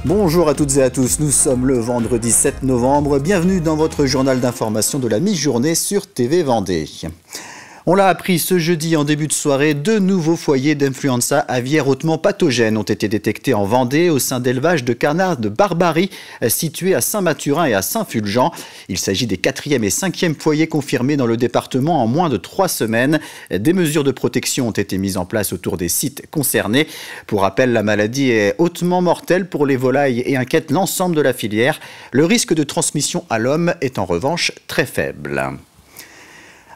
Bonjour à toutes et à tous, nous sommes le vendredi 7 novembre, bienvenue dans votre journal d'information de la mi-journée sur TV Vendée. On l'a appris ce jeudi en début de soirée, 2 nouveaux foyers d'influenza aviaire hautement pathogènes ont été détectés en Vendée au sein d'élevages de canards de Barbarie situés à Saint-Mathurin et à Saint-Fulgent. Il s'agit des 4e et 5e foyers confirmés dans le département en moins de 3 semaines. Des mesures de protection ont été mises en place autour des sites concernés. Pour rappel, la maladie est hautement mortelle pour les volailles et inquiète l'ensemble de la filière. Le risque de transmission à l'homme est en revanche très faible.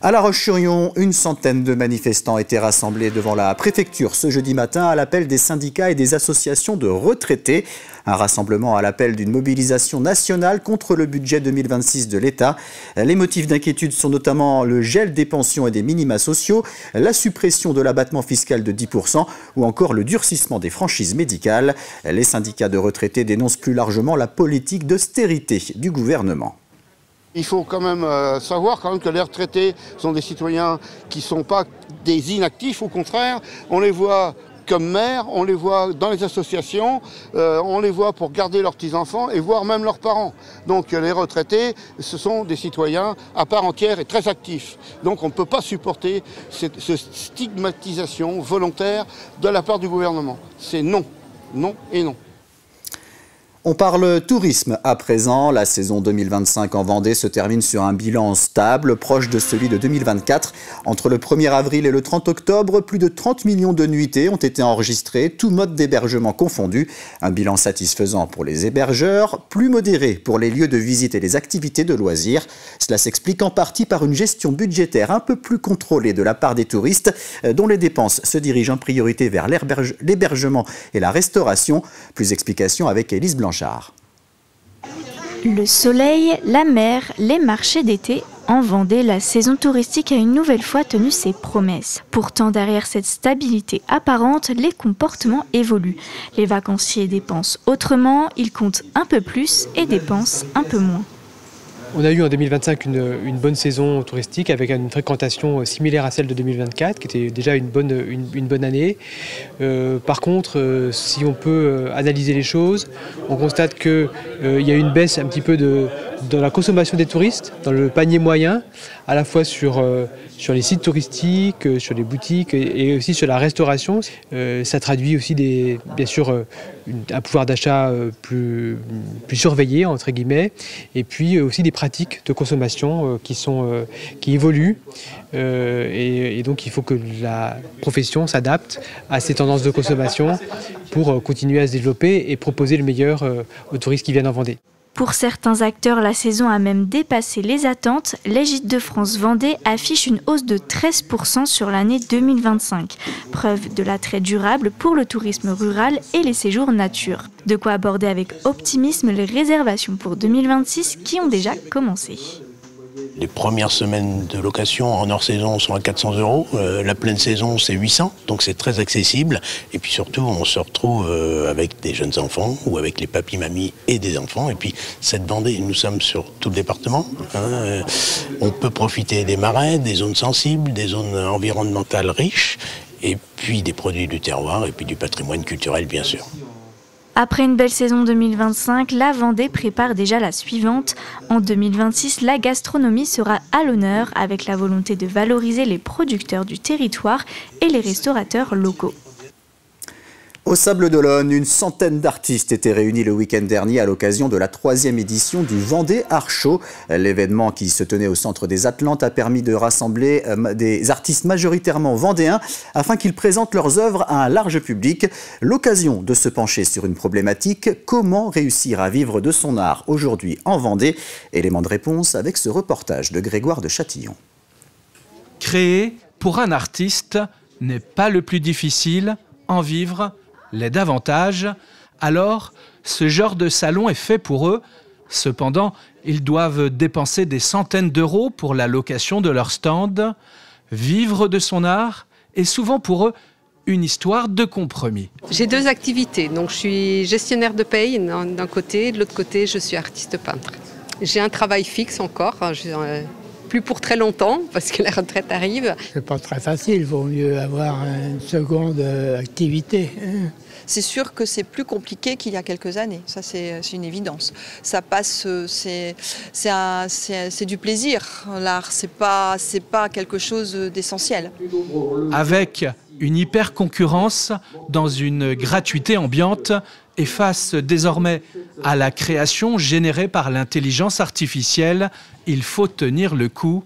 À La Roche-sur-Yon, une centaine de manifestants étaient rassemblés devant la préfecture ce jeudi matin à l'appel des syndicats et des associations de retraités. Un rassemblement à l'appel d'une mobilisation nationale contre le budget 2026 de l'État. Les motifs d'inquiétude sont notamment le gel des pensions et des minima sociaux, la suppression de l'abattement fiscal de 10% ou encore le durcissement des franchises médicales. Les syndicats de retraités dénoncent plus largement la politique d'austérité du gouvernement. Il faut quand même savoir que les retraités sont des citoyens qui ne sont pas des inactifs, au contraire, on les voit comme maires, on les voit dans les associations, on les voit pour garder leurs petits-enfants et voire même leurs parents. Donc les retraités, ce sont des citoyens à part entière et très actifs. Donc on ne peut pas supporter cette stigmatisation volontaire de la part du gouvernement. C'est non, non et non. On parle tourisme à présent. La saison 2025 en Vendée se termine sur un bilan stable, proche de celui de 2024. Entre le 1er avril et le 30 octobre, plus de 30 millions de nuitées ont été enregistrées, tout mode d'hébergement confondu. Un bilan satisfaisant pour les hébergeurs, plus modéré pour les lieux de visite et les activités de loisirs. Cela s'explique en partie par une gestion budgétaire un peu plus contrôlée de la part des touristes, dont les dépenses se dirigent en priorité vers l'hébergement et la restauration. Plus d'explications avec Élise Blanchard. Le soleil, la mer, les marchés d'été. En Vendée, la saison touristique a une nouvelle fois tenu ses promesses. Pourtant, derrière cette stabilité apparente, les comportements évoluent. Les vacanciers dépensent autrement, ils comptent un peu plus et dépensent un peu moins. On a eu en 2025 une bonne saison touristique avec une fréquentation similaire à celle de 2024, qui était déjà une bonne année. Par contre, si on peut analyser les choses, on constate qu'il y a une baisse un petit peu dans la consommation des touristes, dans le panier moyen, à la fois sur les sites touristiques, sur les boutiques et aussi sur la restauration. Ça traduit aussi bien sûr un pouvoir d'achat plus surveillé, entre guillemets, et puis aussi des pratiques de consommation qui évoluent. Et donc il faut que la profession s'adapte à ces tendances de consommation pour continuer à se développer et proposer le meilleur aux touristes qui viennent en Vendée. Pour certains acteurs, la saison a même dépassé les attentes. Les Gîtes de France Vendée affiche une hausse de 13% sur l'année 2025. Preuve de l'attrait durable pour le tourisme rural et les séjours nature. De quoi aborder avec optimisme les réservations pour 2026 qui ont déjà commencé. Les premières semaines de location en hors saison sont à 400 €. La pleine saison, c'est 800, donc c'est très accessible. Et puis surtout, on se retrouve avec des jeunes enfants ou avec les papis-mamies et des enfants. Et puis cette Vendée, nous sommes sur tout le département. On peut profiter des marais, des zones sensibles, des zones environnementales riches, et puis des produits du terroir et puis du patrimoine culturel, bien sûr. Après une belle saison 2025, la Vendée prépare déjà la suivante. En 2026, la gastronomie sera à l'honneur avec la volonté de valoriser les producteurs du territoire et les restaurateurs locaux. Au Sables d'Olonne, une centaine d'artistes étaient réunis le week-end dernier à l'occasion de la 3e édition du Vendée Art Show. L'événement qui se tenait au centre des Atlantes a permis de rassembler des artistes majoritairement vendéens afin qu'ils présentent leurs œuvres à un large public. L'occasion de se pencher sur une problématique, comment réussir à vivre de son art aujourd'hui en Vendée? Élément de réponse avec ce reportage de Grégoire de Châtillon. Créer pour un artiste n'est pas le plus difficile, en vivre l'est davantage, alors ce genre de salon est fait pour eux. Cependant, ils doivent dépenser des centaines d'euros pour la location de leur stand. Vivre de son art est souvent pour eux une histoire de compromis. J'ai 2 activités, donc je suis gestionnaire de paye d'un côté, de l'autre côté je suis artiste peintre. J'ai un travail fixe encore, plus pour très longtemps parce que la retraite arrive. C'est pas très facile, il vaut mieux avoir une seconde activité. C'est sûr que c'est plus compliqué qu'il y a quelques années, ça c'est une évidence. Ça passe, c'est du plaisir, l'art, c'est pas quelque chose d'essentiel. Avec une hyper-concurrence dans une gratuité ambiante et face désormais à la création générée par l'intelligence artificielle, il faut tenir le coup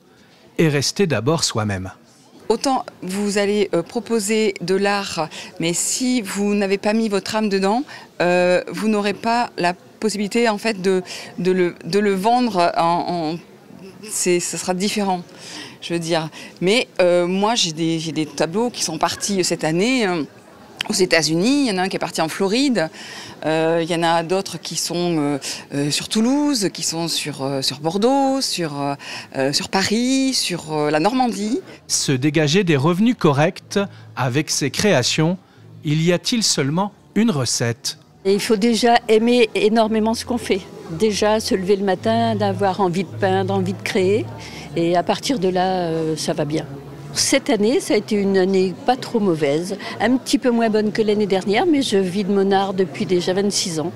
et rester d'abord soi-même. Autant vous allez proposer de l'art, mais si vous n'avez pas mis votre âme dedans, vous n'aurez pas la possibilité en fait de le vendre. Ça sera différent, je veux dire. Mais moi, j'ai des tableaux qui sont partis cette année aux États-Unis. Il y en a un qui est parti en Floride. Il y en a d'autres qui sont sur Toulouse, qui sont sur Bordeaux, sur Paris, sur la Normandie. Se dégager des revenus corrects avec ses créations, il y a-t-il seulement une recette? Et il faut déjà aimer énormément ce qu'on fait. Déjà se lever le matin, d'avoir envie de peindre, envie de créer. Et à partir de là, ça va bien. Cette année, ça a été une année pas trop mauvaise, un petit peu moins bonne que l'année dernière, mais je vis de mon art depuis déjà 26 ans.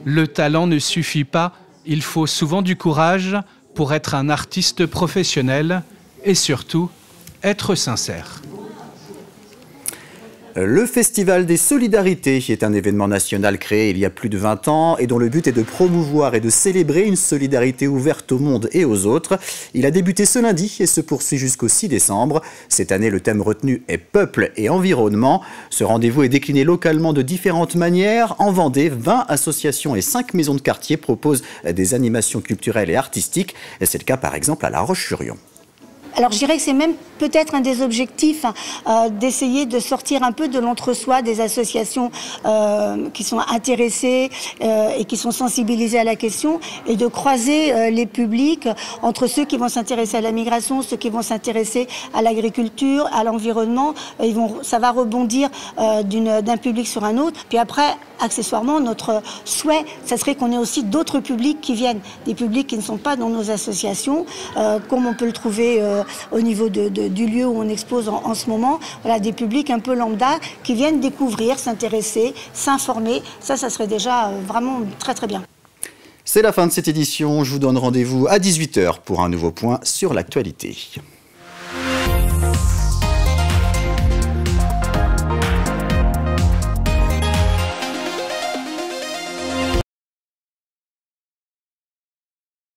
Le talent ne suffit pas, il faut souvent du courage pour être un artiste professionnel et surtout être sincère. Le Festival des Solidarités est un événement national créé il y a plus de 20 ans et dont le but est de promouvoir et de célébrer une solidarité ouverte au monde et aux autres. Il a débuté ce lundi et se poursuit jusqu'au 6 décembre. Cette année, le thème retenu est Peuple et environnement. Ce rendez-vous est décliné localement de différentes manières. En Vendée, 20 associations et 5 maisons de quartier proposent des animations culturelles et artistiques. C'est le cas par exemple à La Roche-sur-Yon. Alors je dirais que c'est même peut-être un des objectifs d'essayer de sortir un peu de l'entre-soi des associations qui sont intéressées et qui sont sensibilisées à la question et de croiser les publics entre ceux qui vont s'intéresser à la migration, ceux qui vont s'intéresser à l'agriculture, à l'environnement. Ça va rebondir d'un public sur un autre. Puis après, accessoirement, notre souhait, ça serait qu'on ait aussi d'autres publics qui viennent, des publics qui ne sont pas dans nos associations, comme on peut le trouver au niveau du lieu où on expose en ce moment. Voilà, des publics un peu lambda qui viennent découvrir, s'intéresser, s'informer. Ça serait déjà vraiment très très bien. C'est la fin de cette édition. Je vous donne rendez-vous à 18h pour un nouveau point sur l'actualité.